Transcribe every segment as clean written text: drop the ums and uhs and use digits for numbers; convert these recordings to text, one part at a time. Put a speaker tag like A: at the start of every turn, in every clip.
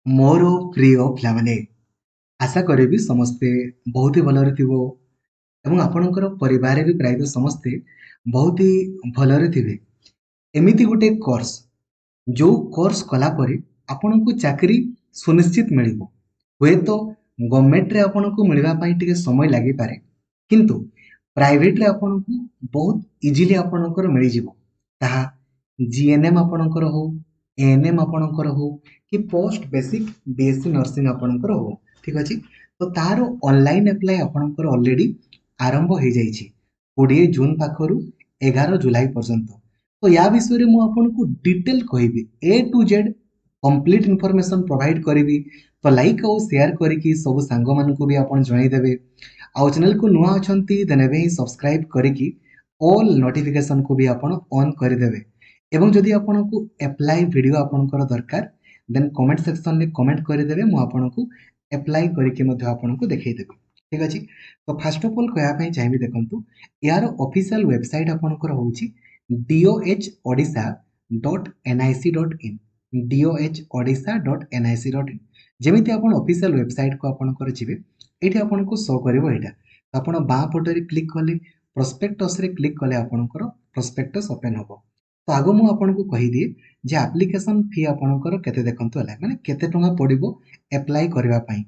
A: मोर प्रिय पिलाମାନେ आशा करेबी समस्ते बहुत ही भलरे थिबो एवं आपणकर परिवार भी प्रायतः समस्ते बहुत ही भलरे थिबे। एमिति गोटे कोर्स जो कोर्स कला परे आपनको चाकरी सुनिश्चित मिलिबो। हुए तो गवर्नमेंट रे आपनको मिलवा पई टिके समय लागि पारे किंतु प्राइवेट रे आपनको बहुत इजीली आपणकर मिली जिवो। ताहा जीएनएम आपणकर हो एएनएम आपणकर हो कि पोस्ट बेसिक बीएससी नर्सिंग आपणकर हो ठीक अछि। तो तार ऑनलाइन अप्लाई आपणकर ऑलरेडी आरंभ हो जाइछि 20 जून पाखरु 11 जुलाई पर्यंत। तो या विषय में आपको डिटेल कहबी A to Z complete information provide करी। तो लाइक और शेयर करके सब सांग मानक भी आप जनईदेवे। आउ चैनल को नुआ अच्छी देन एवं सब्सक्राइब करके ऑल नोटिफिकेशन को भी आप ऑन करदेवे। एवं जदि आपको एप्लाई वीडियो आपनकर दरकार देन कमेंट सेक्शन में कमेंट करदेवे मु आपको एप्लाई करके आपको देखईदेवी ठीक अच्छे। तो फास्ट ऑफ ऑल कहवाई चाहिए देखो यार ऑफिशियल वेबसाइट आपनकर होची dohodisha.nic.in dohodisha.nic.in जमीती आप ऑफिशियल वेबसाइट को आपनकर जिवे ये आपको शो कर तो आप बाँ पटे क्लिक कले प्रोस्पेक्टस रे क्लिक कले आपनकर प्रोस्पेक्टस ओपन हम। तो आगो मु आपको कहीदिए जे एप्लिकेशन फी आपनकर केते देखंतु हला माने केते टंका पड़िबो एप्लाई करबा पई।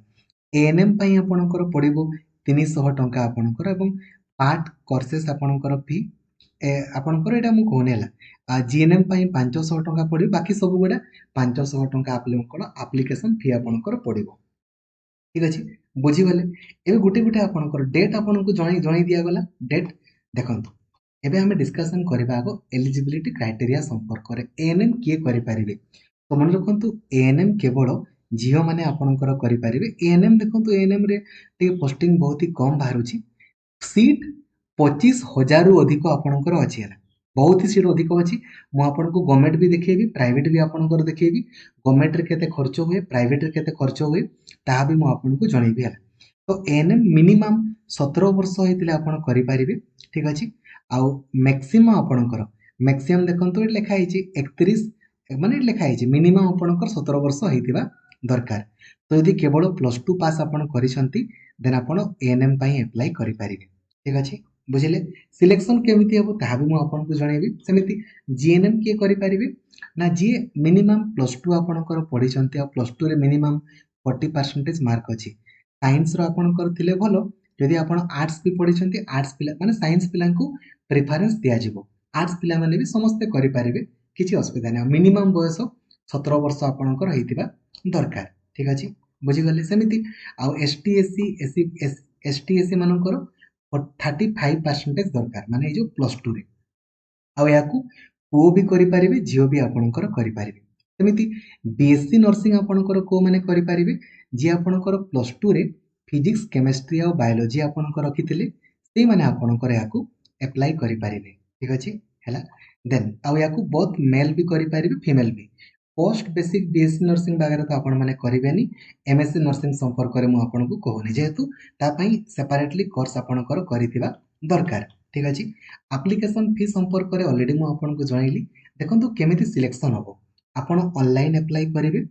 A: एएनएम पई आपनकर पड़िबो 300 टंका आपनकर एवं पार्ट कोर्सेस आपनकर फी आपनकर एटा मु कहने हला जीएनएम पई 500 टंका पड़िबो बाकी सब गुडा 500 टंका आपनकर एप्लिकेशन फी आपनकर पड़िबो ठीक अछि। बुझी गले एबे गुटे गुटे आपनकर डेट आपनको जणई दिया गला डेट देखंतु। एबे हमें डिस्कशन करबा आगो एलिजिबिलिटी क्राइटेरिया संपर्क रे एएनएम किए करि परिबे। तो मन रखंतु एएनएम केवल झियो माने आपनकर करि परिबे। एएनएम देखंतु एएनएम रे टे पोस्टिंग बहुत ही कम बाहरुची सीट 25,000 रु अधिक आपनकर अछि हला बहुत ही सीट अधिक अछि। मु आपनको गवर्नमेंट भी देखिएबी प्राइवेट भी आपनकर देखिएबी गवर्नमेंट रे केते खर्च हुए प्राइवेट रे केते खर्च हुए ताहा भी मु आपनको जणैबी हला। तो एएनएम मिनिमम 17 वर्ष होइतिले आपण करि परिबे ठीक अछि। आउ मैक्सिमम आपणकर मैक्सिमम देखंतु ये लिखा है 31 माने लिखा है मिनिमम आपणकर 17 वर्ष होइतिबा दरकार। तो यदि केवल +2 पास आपण करिसंती देन आपण एएनएम पई अप्लाई करि परिबे ठीक अछि। बुझिले सिलेक्शन केमिति हेबो ताहा भी मु आपनको जणैबी। सेमिति जीएनएम के करि परिबे ना जी मिनिमम +2 आपणकर पढिसंती आ +2 रे मिनिमम 40% मार्क अछि। साइंस रो आपणकर थिले भलो यदि आपण आर्ट्स भी पढिसंती आर्ट्स पिला माने साइंस पिला को प्रेफरेंस दिया जिवो आर्ट्स पिला माने भी समस्त करि परिबे किछि असुविधा नै। मिनिमम बयस 17 वर्ष आपणकर हेतिबा दरकार ठीक अछि। बुझी गले सेमिति आ एसटी एससी एसटी एससी मानकर 35% दरकार माने जो +2 रे आ याकू पुओ भी करि परिबे झियो भी आपणकर करि परिबे। सेमिति बीएससी नर्सिंग आपणकर को माने करि परिबे जे आपणकर +2 रे फिजिक्स केमिस्ट्री और बायोलॉजी आपणकर रखिथिले से माने आपणकर याकू अप्लाई करि परिबे ठीक अछि हैला। देन आ याकू बोथ मेल भी करि परिबे फीमेल भी। पोस्ट बेसिक बीएससी नर्सिंग वगैरह तो आपण माने करिबेनी एमएससी नर्सिंग संपर्क रे मु आपनको कहूनी जेहेतु ता पई सेपरेटली कोर्स आपणकर करिथिबा दरकार ठीक अछि। एप्लिकेशन फी संपर्क रे ऑलरेडी मु आपनको जणाइली देखंतु केमिति सिलेक्शन होबो आपण ऑनलाइन अप्लाई करिवे।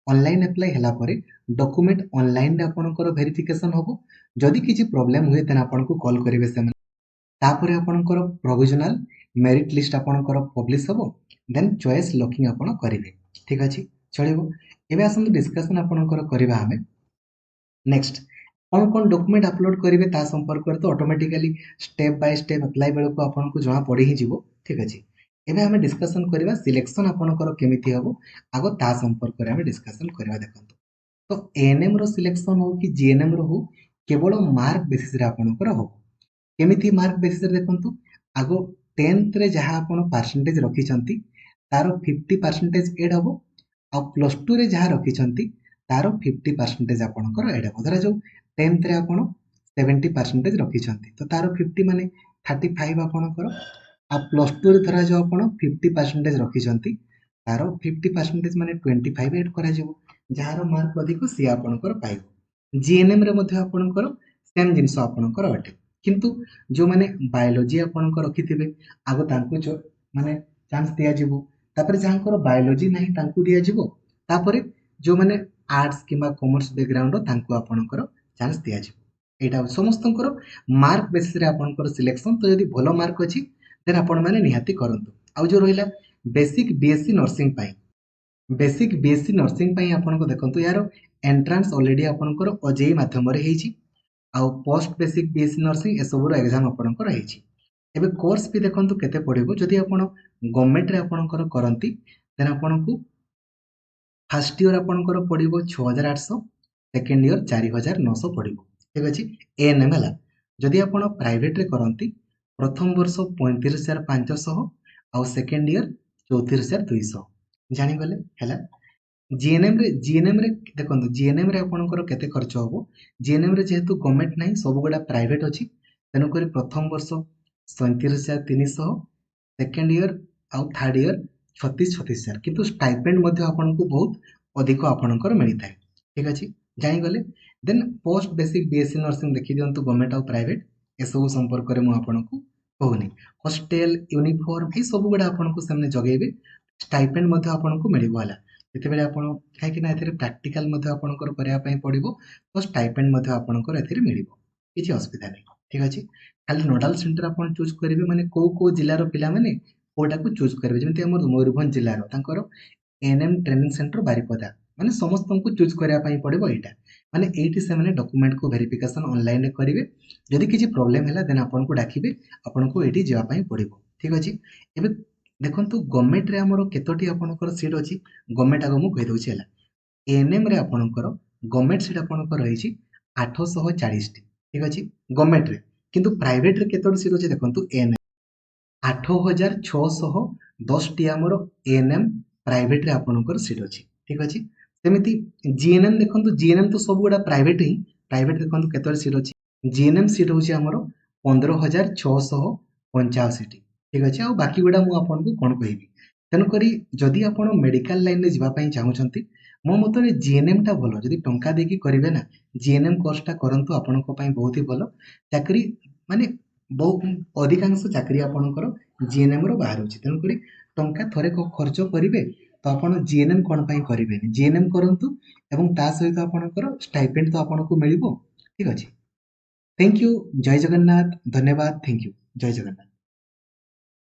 A: ऑनलाइन अप्लाई हला परे डॉक्यूमेंट ऑनलाइन रे आपणकर वेरिफिकेशन होबो जदि किछि प्रॉब्लम हुए तने आपनको कॉल करिवे से तापर आपणकर प्रोविजनल मेरिट लिस्ट आपणकर पब्लिश होबो देन चॉइस लॉकिंग आपण करिवे ठीक अछि चलिबो। एबे आसंतु डिस्कशन आपणकर करिवा हमें नेक्स्ट कौन कौन डॉक्यूमेंट अपलोड करेंगे ता संपर्क तो automatically step by step apply bell को आपन को जमा पड़ी ही जीवो ठीक अछि। एबे हमें डिस्कशन करबा सिलेक्शन आपनकर केमिति हबो आगो ता संपर्क रे हमें डिस्कशन करबा देखंतु। तो एएनएम रो सिलेक्शन हो कि जीएनएम रो हो केवल मार्क बेसिस रे आपनकर हो केमिति मार्क बेसिस रे देखंतु आगो 10th रे जहां आपन परसेंटेज रखि छंती तार 50% एड हबो आ +2 रे जहां रखि छंती तार 50% आपनकर एड हबो। धरा जो 10th रे आपण 70% रखिछंती तो तार 50 माने 35 आपणकर आ +2 रे धरा जो आपण 50% रखिछंती तार 50% माने 25 ऐड करा जिवो जहार मार्क अधिक सी आपणकर पाइबो। जीएनएम रे मध्ये आपणकर सेम जिंस आपणकर अटे किंतु जो माने बायोलॉजी आपणकर रखिथिबे आगो तांको जो माने चांस दिया जिवो तापर जहांकर बायोलॉजी नाही तांको दिया जिवो तापर ଯେଉଁମାନେ ଆର୍ଟ୍ସ କିମ୍ବା କମର୍ସ ବ୍ୟାକଗ୍ରାଉଣ୍ଡର ତାଙ୍କୁ ଆପଣଙ୍କର ଚାନ୍ସ ଦିଆଯିବ। ଏଇଟା ସମସ୍ତଙ୍କର ମାର୍କ ବେସିସ୍ରେ ଆପଣଙ୍କର ସିଲେକ୍ସନ୍। ତ ଯଦି ଭଲ ମାର୍କ ଅଛି ଦେନ୍ ଆପଣମାନେ ନିହାତି କରନ୍ତୁ। ଆଉ ଯେଉଁ ରହିଲା ବେସିକ୍ ବିଏସ୍ସି ନର୍ସିଂ ପାଇଁ, ବେସିକ୍ ବିଏସ୍ସି ନର୍ସିଂ ପାଇଁ ଆପଣଙ୍କ ଦେଖନ୍ତୁ ଏହାର ଏଣ୍ଟ୍ରାନ୍ସ ଅଲରେଡ଼ି ଆପଣଙ୍କର OJEE ମାଧ୍ୟମରେ ହେଇଛି। ଆଉ ପୋଷ୍ଟ ବେସିକ୍ ବିଏସ୍ସି ନର୍ସିଂ ଏସବୁର ଏକ୍ଜାମ୍ ଆପଣଙ୍କର ହେଇଛି। ଏବେ କୋର୍ସ ବି ଦେଖନ୍ତୁ କେତେ ପଡ଼ିବ। ଯଦି ଆପଣ ଗଭର୍ଣ୍ଣମେଣ୍ଟରେ ଆପଣଙ୍କର କରନ୍ତି ଦେନ୍ ଆପଣଙ୍କୁ ଫାର୍ଷ୍ଟ ଇୟର ଆପଣଙ୍କର ପଡ଼ିବ 6,800, ସେକେଣ୍ଡ ଇୟର 4,900 ପଡ଼ିବ। ଠିକ୍ ଅଛି, ANM ହେଲା। ଯଦି ଆପଣ ପ୍ରାଇଭେଟରେ କରନ୍ତି ପ୍ରଥମ ବର୍ଷ 35,500 ଆଉ ସେକେଣ୍ଡ ଇୟର 34,200। ଜାଣିଗଲେ ହେଲା। ଜିଏନ୍ଏମ୍ରେ ଦେଖନ୍ତୁ ଜିଏନ୍ଏମ୍ରେ ଆପଣଙ୍କର କେତେ ଖର୍ଚ୍ଚ ହେବ। ଜିଏନ୍ଏମ୍ରେ ଯେହେତୁ ଗଭର୍ଣ୍ଣମେଣ୍ଟ ନାହିଁ, ସବୁଗୁଡ଼ା ପ୍ରାଇଭେଟ୍ ଅଛି, ତେଣୁକରି ପ୍ରଥମ ବର୍ଷ 37,300, ସେକେଣ୍ଡ ଇୟର ଆଉ ଥାର୍ଡ ଇୟର 36,000। କିନ୍ତୁ ଷ୍ଟାଇପେଣ୍ଡ ମଧ୍ୟ ଆପଣଙ୍କୁ ବହୁତ ଅଧିକ ଆପଣଙ୍କର ମିଳିଥାଏ। ଠିକ୍ ଅଛି, ଜାଣିଗଲେ। Then post basic BSc nursing ଦେଖିଦିଅନ୍ତୁ ଗଭର୍ଣ୍ଣମେଣ୍ଟ ଆଉ ପ୍ରାଇଭେଟ୍ ଏସବୁ ସମ୍ପର୍କରେ ମୁଁ ଆପଣଙ୍କୁ କହୁନି। ହଷ୍ଟେଲ ୟୁନିଫର୍ମ ଏଇ ସବୁଗୁଡ଼ା ଆପଣଙ୍କୁ ସେମାନେ ଯୋଗେଇବେ। ଷ୍ଟାଇପେଣ୍ଡ ମଧ୍ୟ ଆପଣଙ୍କୁ ମିଳିବ ହେଲା। ଯେତେବେଳେ ଆପଣ କାହିଁକିନା ଏଥିରେ ପ୍ରାକ୍ଟିକାଲ ମଧ୍ୟ ଆପଣଙ୍କର କରିବା ପାଇଁ ପଡ଼ିବ, ତ ଷ୍ଟାଇପେଣ୍ଡ ମଧ୍ୟ ଆପଣଙ୍କର ଏଥିରେ ମିଳିବ, କିଛି ଅସୁବିଧା ନାହିଁ। ଠିକ୍ ଅଛି, ଖାଲି ନୋଡାଲ ସେଣ୍ଟର ଆପଣ ଚୁଜ୍ କରିବେ, ମାନେ କୋଉ ଜିଲ୍ଲାର ପିଲାମାନେ କୋଉଟାକୁ ଚୁଜ୍ କରିବେ। ଯେମିତି ଆମର ମୟୂରଭଞ୍ଜ ଜିଲ୍ଲାର ତାଙ୍କର ANM ଟ୍ରେନିଂ ସେଣ୍ଟର ବାରିପଦା, ମାନେ ସମସ୍ତଙ୍କୁ ଚୁଜ୍ କରିବା ପାଇଁ ପଡ଼ିବ ଏଇଟା। ମାନେ ଏଇଠି ସେମାନେ ଡକୁମେଣ୍ଟକୁ ଭେରିଫିକେସନ୍ ଅନଲାଇନରେ କରିବେ। ଯଦି କିଛି ପ୍ରୋବ୍ଲେମ୍ ହେଲା ଦେନ୍ ଆପଣଙ୍କୁ ଡାକିବେ, ଆପଣଙ୍କୁ ଏଇଠି ଯିବା ପାଇଁ ପଡ଼ିବ। ଠିକ୍ ଅଛି, ଏବେ ଦେଖନ୍ତୁ ଗଭର୍ଣ୍ଣମେଣ୍ଟରେ ଆମର କେତୋଟି ଆପଣଙ୍କର ସିଟ୍ ଅଛି। ଗଭର୍ଣ୍ଣମେଣ୍ଟ ଆଗ ମୁଁ କହିଦେଉଛି ହେଲା। ANMରେ ଆପଣଙ୍କର ଗଭର୍ଣ୍ଣମେଣ୍ଟ ସିଟ୍ ଆପଣଙ୍କର ରହିଛି 840ଟି। ଠିକ୍ ଅଛି, ଗଭର୍ଣ୍ଣମେଣ୍ଟରେ। କିନ୍ତୁ ପ୍ରାଇଭେଟରେ କେତୋଟି ସିଟ୍ ଅଛି ଦେଖନ୍ତୁ। ANM 8,610ଟି ଆମର ANM ପ୍ରାଇଭେଟରେ ଆପଣଙ୍କର ସିଟ୍ ଅଛି। ଠିକ୍ ଅଛି, ସେମିତି GNM ଦେଖନ୍ତୁ, GNM ତ ସବୁଗୁଡ଼ା ପ୍ରାଇଭେଟ ହିଁ। ପ୍ରାଇଭେଟ ଦେଖନ୍ତୁ କେତୋଟି ସିଟ୍ ଅଛି। GNM ସିଟ୍ ହେଉଛି ଆମର 15,685ଟି। ଠିକ୍ ଅଛି, ଆଉ ବାକି ଗୁଡ଼ା ମୁଁ ଆପଣଙ୍କୁ କ'ଣ କହିବି। ତେଣୁକରି ଯଦି ଆପଣ ମେଡ଼ିକାଲ ଲାଇନରେ ଯିବା ପାଇଁ ଚାହୁଁଛନ୍ତି, ମୋ ମତରେ GNMଟା ଭଲ। ଯଦି ଟଙ୍କା ଦେଇକି କରିବେ ନା, GNM କୋର୍ସଟା କରନ୍ତୁ, ଆପଣଙ୍କ ପାଇଁ ବହୁତ ହି ଭଲ। ଚାକିରି ମାନେ ବହୁତ ଅଧିକାଂଶ ଚାକିରି ଆପଣଙ୍କର GNMର ବାହାରୁଛି। ତେଣୁକରି ଟଙ୍କା ଥରେ ଖର୍ଚ୍ଚ କରିବେ ତ ଆପଣ GNM କ'ଣ ପାଇଁ କରିବେନି। GNM କରନ୍ତୁ ଏବଂ ତା ସହିତ ଆପଣଙ୍କର ଷ୍ଟାଇପେଣ୍ଡ ତ ଆପଣଙ୍କୁ ମିଳିବ। ଠିକ୍ ଅଛି, ଥ୍ୟାଙ୍କ ୟୁ, ଜୟ ଜଗନ୍ନାଥ, ଧନ୍ୟବାଦ, ଥ୍ୟାଙ୍କ ୟୁ, ଜୟ ଜଗନ୍ନାଥ।